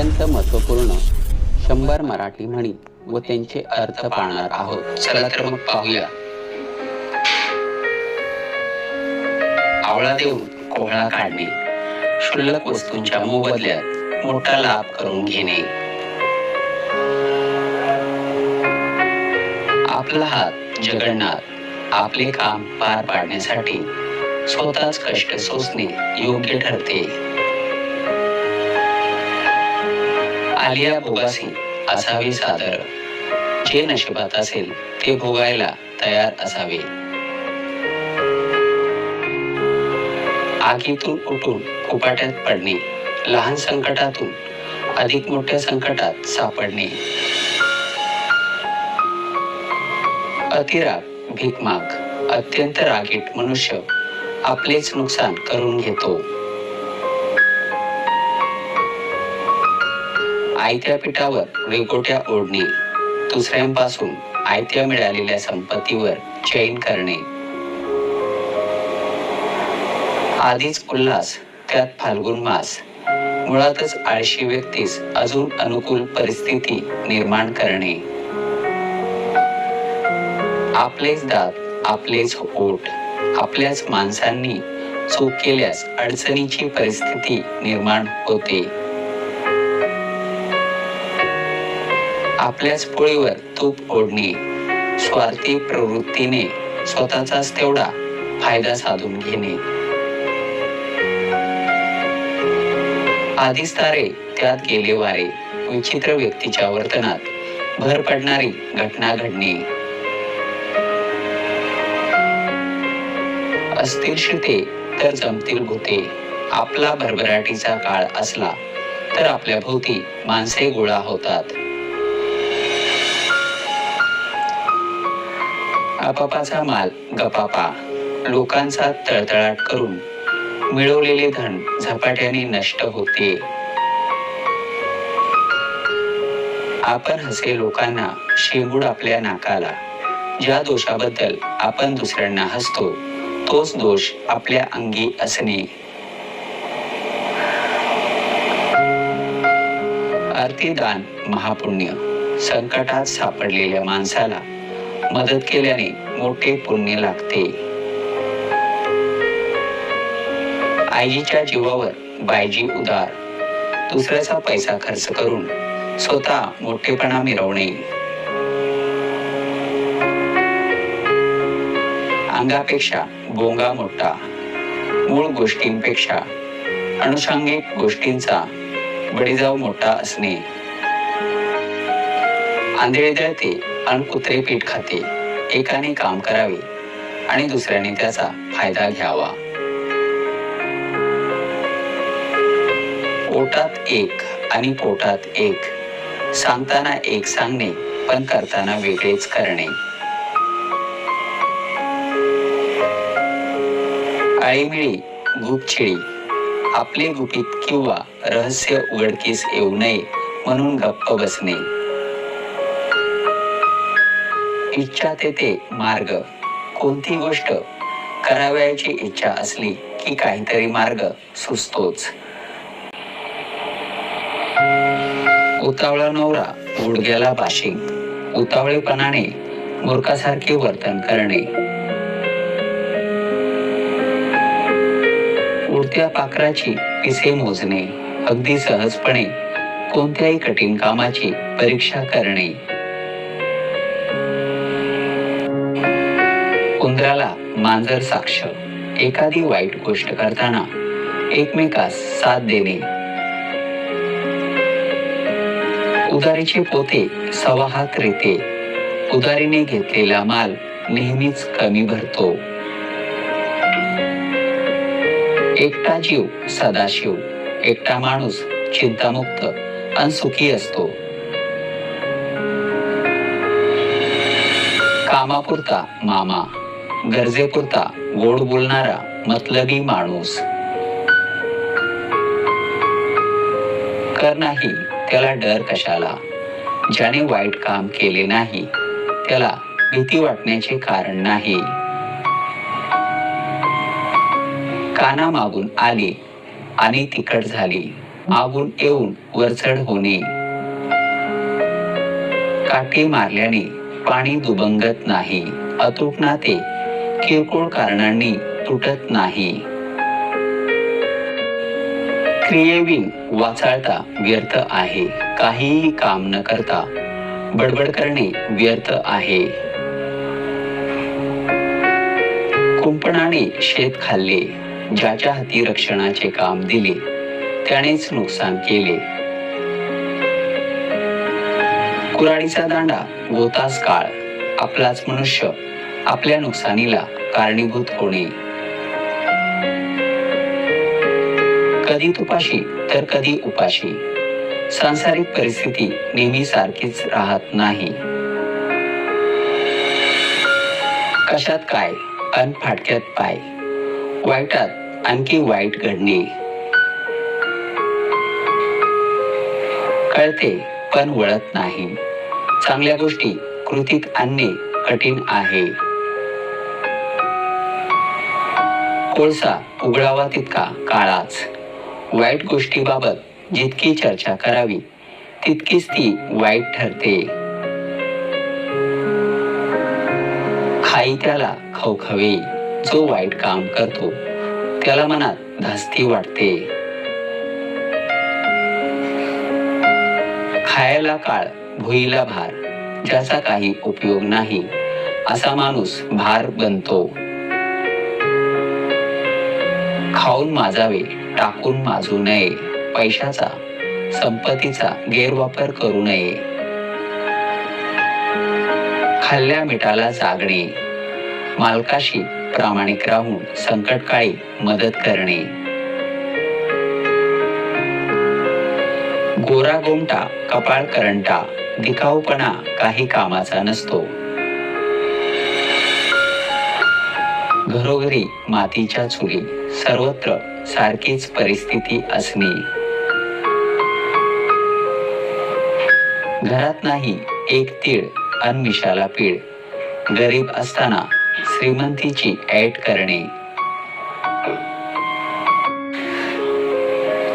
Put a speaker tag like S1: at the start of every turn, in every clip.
S1: अत्यंत महत्त्वपूर्ण 100 मराठी म्हणी व त्यांचे अर्थ पाहणार आहोत. चला तर मग पाहूया. आवळा देऊन कोहळा काढणे, क्षुल्लक वस्तूंच्या मोबदल्यात मोठा लाभ करून घेणे. आपला हात जगन्नाथ, आपले काम पार पाडण्यासाठी स्वतःच कष्ट सोसणे योग्य ठरते. आलिया भोगासी असावे सादर, जे नशिबात असेल ते भोगायला तयार असावे. आगीतून उठून फुपाट्यात पडणे, लहान संकटातून अधिक मोठ्या संकटात सापडणे. अतिराग भीकमाग, अत्यंत रागीट मनुष्य आपलेच नुकसान करून घेतो. आयत्या पिठावर वेगोट्या ओढणे, दुसऱ्यांपासून आयत्या मिळालेल्या संपत्तीवर चैन करणे. आधीच उल्हास त्यात फाल्गुन मास, मुळातच आळशी व्यक्तीस अजून अनुकूल परिस्थिती निर्माण करणे. आपलेच दात आपलेच ओठ, आपल्याच माणसांनी चूक केल्यास अडचणीची परिस्थिती निर्माण होते. आपल्याच पोळीवर तूप ओढणे, स्वार्थी प्रवृत्तीने स्वतःचाच तेवढा फायदा साधून घेणे. आधीच तारे त्यात गेले वारे, विचित्र व्यक्तीच्या वर्तनात भर पडणारी घटना घडणे. असतील शिते तर जमतील भूते, आपला भरभराटीचा काळ असला तर आपल्या भोवती माणसे गोळा होतात. आपापाचा माल गपापा, लोकांचा तळतळाट करून मिळवलेले धन झपाट्याने नष्ट होते. आपण हसे लोकांना, शेंबूड आपल्या नाकाला. ज्या दोषाबद्दल आपण दुसऱ्यांना हसतो तोच दोष आपल्या अंगी असणे. अर्थीदान महापुण्य, संकटात सापडलेल्या माणसाला मदत केल्याने मोठे पुण्य लागते. आईच्या जीवावर बायजी उदार, दुसऱ्याचा पैसा खर्च करून स्वतः मोठेपणा मिरवणे. अंगापेक्षा बोंगा मोठा, मूळ गोष्टींपेक्षा अनुषंगिक गोष्टींचा बळीजाव मोठा असणे. आंधळे दळते आणि कुत्रे पीठ खाते, एकाने काम करावे आणि दुसऱ्याने त्याचा फायदा घ्यावा. पोटात एक आणि पोटात एक, सांगताना एक सांगणे पण करताना वेगळेच करणे. आळीमिळी गुपछिळी, आपले गुपित किंवा रहस्य उघडकीस येऊ नये म्हणून गप्प बसणे. इच्छा तेथे मार्ग, कोणती गोष्ट करावयाची इच्छा असली की काहीतरी मार्ग सुचतोच. उतावळा नवरा गुडघ्याला बाशिंग, उतावळेपणाने मूर्खासारखे वर्तन करणे. उडत्या पाखराची पिसे मोजणे, अगदी सहजपणे कोणत्याही कठीण कामाची परीक्षा करणे. उंदराला मांजर साक्ष, एखादी वाईट गोष्ट करताना एकमेकास साथ देणे. उधारीचे पोते सवा हात रेते, उधारीने घेतलेला माल नेहमीच कमी भरतो. एकटा जीव सदाशिव, एकटा माणूस चिंतामुक्त आणि सुखी असतो. कामापुरता मामा, गरजेपुरता गोड बोलणारा मतलबी माणूस. कर नाही त्याला डर कशाला, ज्याने वाईट काम केले नाही त्याला भीती वाटण्याचे कारण नाही. काना मागून आली आणि तिखट झाली, मागून येऊन वरचढ होणे, काठी मारल्याने पाणी दुबंगत नाही, अतूट नाते किरकोळ कारणांनी तुटत नाही. क्रियेविन वाचाळता व्यर्थ आहे, काहीही काम न करता बडबड करणे व्यर्थ आहे. कुंपणाने शेत खाल्ले, ज्याच्या हाती रक्षणाचे काम दिले त्यानेच नुकसान केले. कुऱ्हाडीचा दांडा गोतास काळ, आपलाच मनुष्य आपल्या नुकसानीला कारणीभूत होणे. कधी तुपाशी तर कधी उपाशी, सांसारिक परिस्थिती नेहमी सारखीच राहत नाही. कशात काय अन फाटक्यात पाय, वाईटात आणखी वाईट घडणे. कळते पण वळत नाही, चांगल्या गोष्टी कृतीत आणणे कठीण आहे. कोळसा उघडावा तितका काळाच, वाईट गोष्टीबाबत जितकी चर्चा करावी तितकीच ती वाईट ठरते. खाई त्याला खवखवे, जो वाईट काम करतो त्याला मनात धास्ती वाटते. खायला काळ भुईला भार, ज्याचा काही उपयोग नाही असा माणूस भार बनतो. खाऊन माजावे टाकून माजू नये, पैशाचा संपत्तीचा गैरवापर करू नये. खाल्ल्या मिठाला जागणे, मालकाशी प्रामाणिक राहून संकटकाळी मदत करणे. गोरा गोमटा कपाळ करंटा, दिखाऊपणा काही कामाचा नसतो. घरोघरी मातीच्या चुली, सर्वत्र सारखीच परिस्थिती असणे. घरात नाही एक तीळ अन मिशाला पीळ, गरीब असताना श्रीमंतीची ऐट करणे.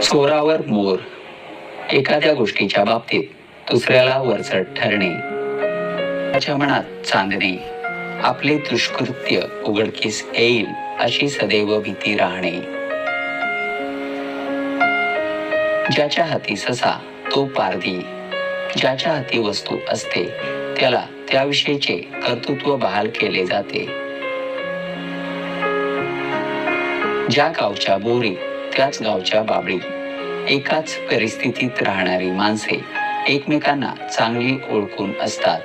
S1: चोरावर मोर, एखाद्या गोष्टीच्या बाबतीत दुसऱ्याला वरचढ ठरणे. त्याच्या मनात चांदणे, आपले दुष्कृत्य उघडकीस येईल अशी सदैव भीती राहणे. ज्याच्या हाती ससा तो पारधी, ज्याच्या हाती वस्तू असते त्याला त्याविषयीचे कर्तृत्व बहाल केले जाते. ज्या गावच्या बोरी त्याच गावच्या बाबळी, एकाच परिस्थितीत राहणारी माणसे एकमेकांना चांगली ओळखून असतात.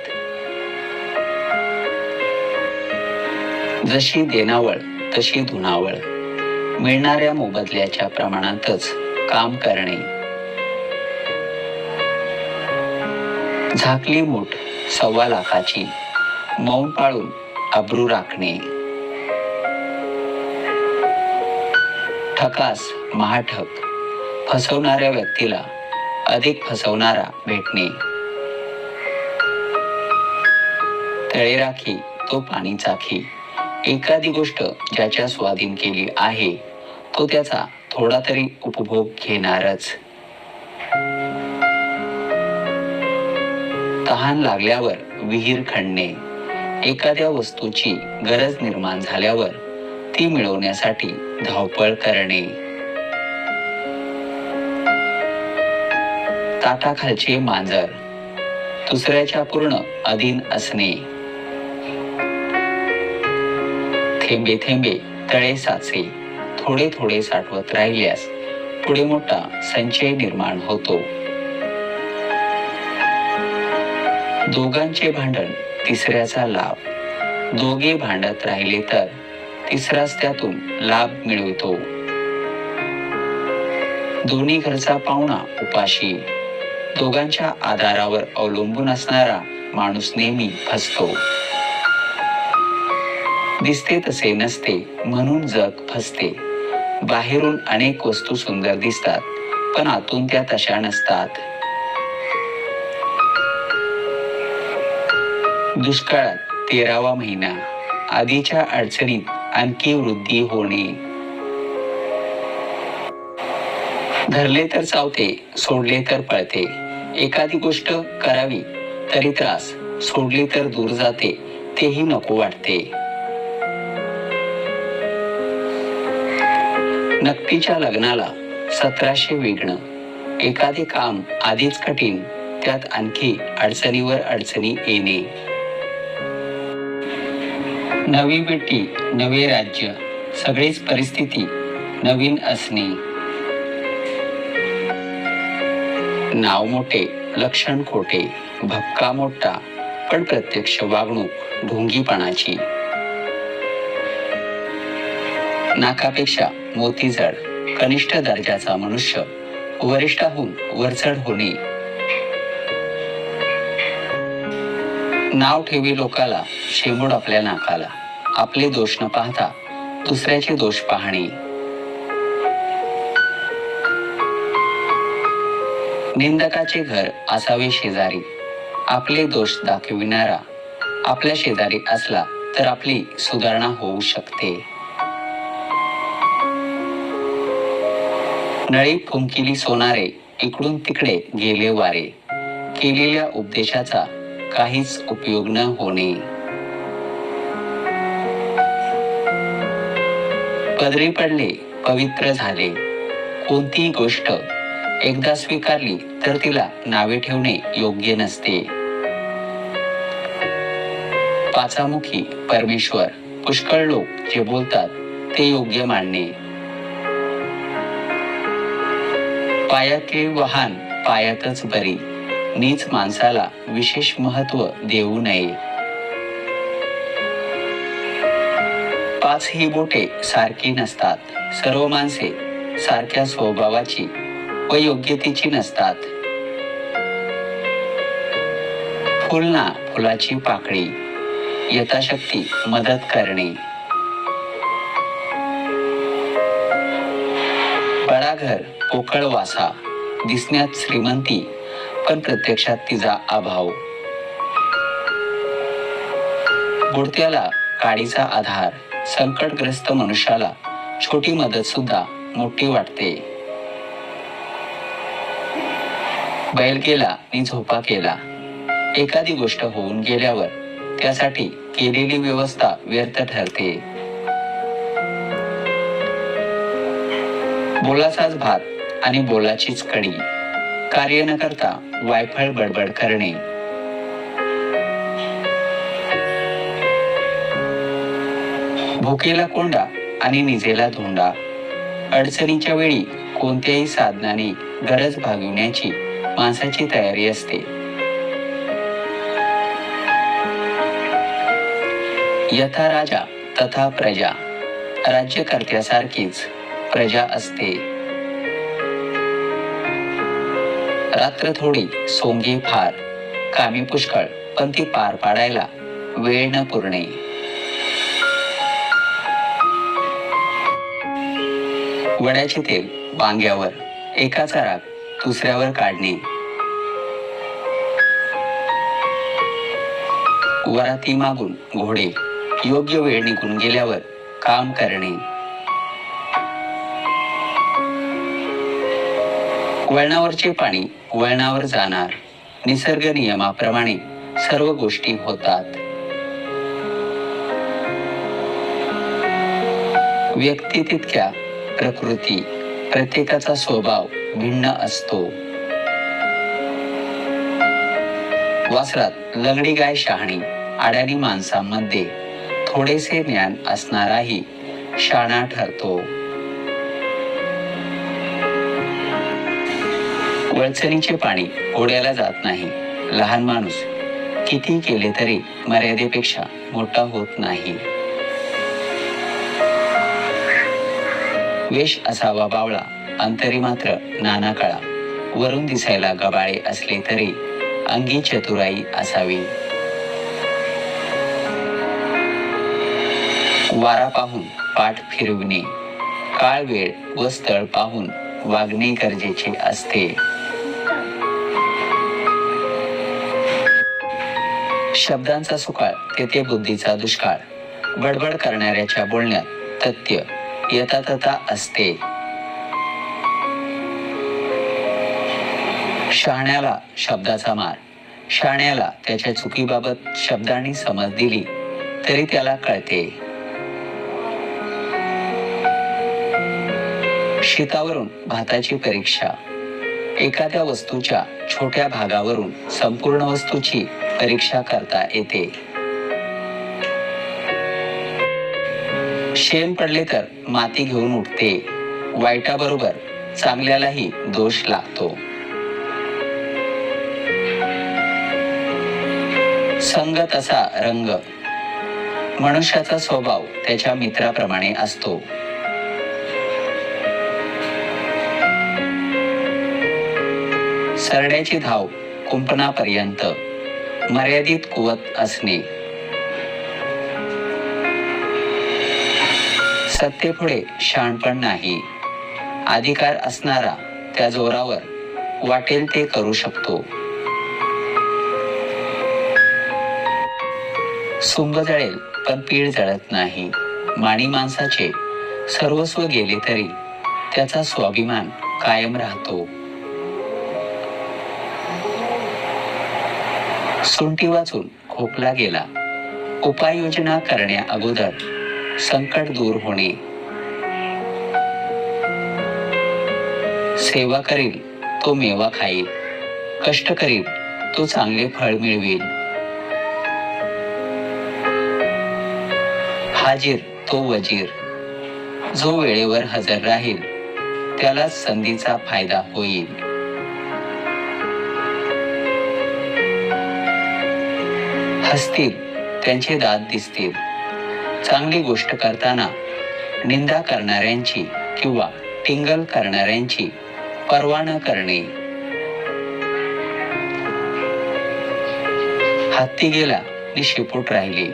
S1: जशी देनावळ तशी धुनावळ, मिळणाऱ्या मोबदल्याच्या प्रमाणातच काम करणे. झाकली मूठ 1.25 लाखाची, मौन पाळून अब्रू राखणे. ठकास महाठक, फसवणाऱ्या व्यक्तीला अधिक फसवणारा भेटणे. तळे राखी तो पाणी चाखी, एखादी गोष्ट ज्याच्या स्वाधीन केली आहे तो त्याचा थोडा तरी उपभोग घेणारच. तहान लागल्यावर विहीर खणणे, एखाद्या वस्तूची गरज निर्माण झाल्यावर ती मिळवण्यासाठी धावपळ करणे. ताटाखालचे मांजर, दुसऱ्याच्या पूर्ण अधीन असणे. थेंबे थेंबे तळे साचे, थोडे थोडे साठवत राहिल्यास पुढे मोठा संचय निर्माण होतो. दोघांचे भांडण तिसऱ्याचा लाभ, दोघे भांडत राहिले तर तिसराच त्यातून लाभ मिळवतो. दोन्ही घरचा पाहुणा उपाशी, दोघांच्या आधारावर अवलंबून असणारा माणूस नेहमी फसतो. दिसते तसे नसते म्हणून जग फसते. बाहेरून अनेक वस्तू सुंदर दिसतात पण आतून त्या तशा नसतात. दुष्काळात 13वा महिना, आधीच्या अडचणीत आणखी वृद्धी होणे. धरले तर चावते, सोडले तर पळते. एखादी गोष्ट करावी तरी त्रास, सोडली तर दूर जाते, तेही नको वाटते. नक्कीच्या लग्नाला 1700 विघ्न. एखादे काम आधीच कठीण, त्यात आणखी अडचणीवर अडचणी येणे. नवी बेटी, नवे राज्य, सगळीच परिस्थिती नवीन असणे. नाव मोठे, लक्षण खोटे, भपका मोठा, पण प्रत्यक्ष वागणूक ढोंगीपणाची. नाकापेक्षा मोती जड, कनिष्ठ दर्जाचा मनुष्य वरिष्ठाहून वरचढ होणे. नाव ठेवी लोकाला, शेंबूड आपल्या नाकाला. आपले दोष न पाहता दुसऱ्याचे दोष पाहणे. निंदकाचे घर असावे शेजारी, आपले दोष दाखविणारा आपल्या शेजारी असला तर आपली सुधारणा होऊ शकते. नळी फुंकिली सोनारे, इकडून तिकडे गेले वारे, केलेल्या उपदेशाचा काहीच उपयोग न होणे. पदरी पडले, पवित्र झाले. कोणतीही गोष्ट एकदा स्वीकारली तर तिला नावे ठेवणे योग्य नसते. पाचामुखी परमेश्वर, पुष्कळ लोक जे बोलतात ते योग्य मानणे. पायातले वाहन पायातच बरी, नीच माणसाला विशेष महत्व देऊ नये. पाच ही बोटे सारखी नसतात, सर्व माणसे सारख्या स्वभावाची व योग्यतेची नसतात. फुल ना फुलाची पाकळी, यथाशक्ती मदत करणे. बडा घर पोकळ वासा, दिसण्यात श्रीमंती पण प्रत्यक्षात तिचा अभाव. बुडत्याला काडीचा आधार, संकटग्रस्त मनुष्याला छोटी मदत सुद्धा मोठी वाटते. बैल गेला आणि झोपा केला. एखादी गोष्ट होऊन गेल्यावर त्यासाठी केलेली व्यवस्था व्यर्थ ठरते. बोलाचाच भात आणि बोलाचीच कडी, कार्य न करता वायफळ बडबड करणे. भुकेला कोंडा आणि निजेला धोंडा, अडचणीच्या वेळी कोणत्याही साधनाने गरज भागविण्याची माणसाची तयारी असते. यथा राजा तथा प्रजा, राज्यकर्त्यासारखीच प्रजा असते. रात्र थोडी सोंगी फार, कामी पुष्कळ पण ती पार पाडायला वेळ न पुरणे. वड्याचे तेल वांग्यावर, एकाचा राग दुसऱ्यावर काढणे. वराती मागून घोडे, योग्य वेळ निघून गेल्यावर काम करणे. वळणावरचे पाणी वळणावर जाणार, निसर्ग नियमाप्रमाणे सर्व गोष्टी होतात. व्यक्ती तितक्या प्रकृती, प्रत्येकाचा स्वभाव भिन्न असतो. वासरात लंगडी गाय शहाणी, अडाणी माणसांमध्ये थोडेसे ज्ञान असणाराही शाणा ठरतो. वळचणीचे पाणी ओढ्याला जात नाही. लहान माणूस किती केले तरी मर्यादेपेक्षा मोठा होत नाही. वेश असावा बावळा, अंतरी मात्र नाना कळा. वरून दिसायला गबाळे असले तरी अंगी चतुराई असावी. वारा पाहून पाठ फिरविणे, काळ वेळ व स्थळ पाहून वागणे गरजेचे असते. शब्दांचा सुकाळ तेथे बुद्धीचा दुष्काळ. बडबड करणाऱ्याच्या बोलण्यात तथ्य यथातथा असते. शहाण्याला शब्दाचा मार. शहाण्याला त्याच्या चुकीबाबत शब्दांनी समज दिली तरी त्याला कळते. शीतावरून भाताची परीक्षा. एखाद्या वस्तूच्या छोट्या भागावरून संपूर्ण वस्तूची परीक्षा करता येते. शेण पडले तर माती घेऊन उठते. वाईटाबरोबर चांगल्यालाही दोष लागतो. संग तसा रंग. मनुष्याचा स्वभाव त्याच्या मित्राप्रमाणे असतो. सरड्याची धाव कुंपणापर्यंत. मर्यादित कुवत असणे. सत्तेपुढे शहाणपण नाही. अधिकार असणारा त्या जोरावर वाटेल ते करू शकतो. सुंग जळेल पण पीळ जळत नाही. माणी माणसाचे सर्वस्व गेले तरी त्याचा स्वाभिमान कायम राहतो. सुंटी वाचून खोकला गेला. उपाययोजना करण्या अगोदर संकट दूर होणे. सेवा करील तो मेवा खाईल. कष्ट करील तो चांगले फळ मिळवेल. हाजीर तो वजीर. जो वेळेवर हजर राहील त्यालाच संधीचा फायदा होईल. हसतील त्यांचे दात दिसतील. चांगली गोष्ट करताना निंदा करणाऱ्यांची किंवा टिंगल करणाऱ्यांची पर्वा न करणे. हत्ती गेला नि शेपूट राहिली.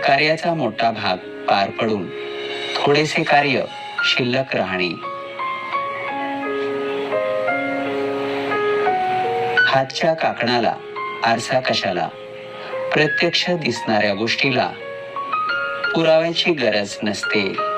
S1: कार्याचा मोठा भाग पार पडून थोडेसे कार्य शिल्लक राहणे. हातच्या काकणाला आरसा कशाला. प्रत्यक्ष दिसणाऱ्या गोष्टीला पुराव्याची गरज नसते.